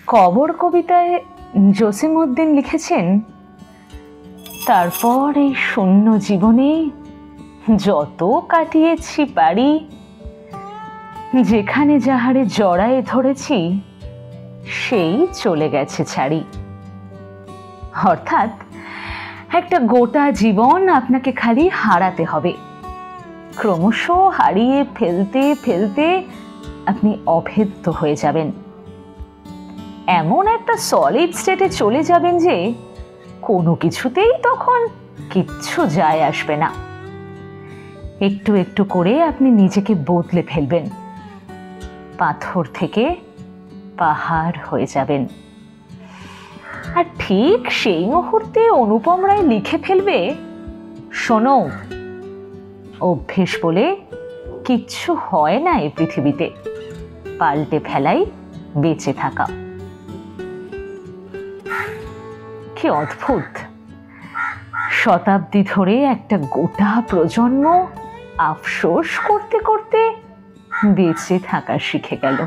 কবর কবিতায় জসিমউদ্দিন লিখেছেন, তারপর এই শূন্য জীবনে যত কাটিয়েছি পারি, যেখানে যাহারে জড়ায়ে ধরেছি সেই চলে গেছে ছাড়ি। অর্থাৎ একটা গোটা জীবন আপনাকে খালি হারাতে হবে। ক্রমশ হারিয়ে ফেলতে ফেলতে আপনি অভেদ্য হয়ে যাবেন। এমন একটা সলিড স্টেটে চলে যাবেন যে কোনো কিছুতেই তখন কিচ্ছু যায় আসবে না। একটু একটু করে আপনি নিজেকে বদলে ফেলবেন, পাথর থেকে পাহাড় হয়ে যাবেন। আর ঠিক সেই মুহূর্তে অনুপম রায় লিখে ফেলবে, শোনো, অভ্যেস বলে কিচ্ছু হয় না এই পৃথিবীতে, পাল্টে ফেলাই বেঁচে থাকা। কি অদ্ভুত! শতাব্দী ধরে একটা গোটা প্রজন্ম আফসোস করতে করতে বেঁচে থাকা শিখে গেল।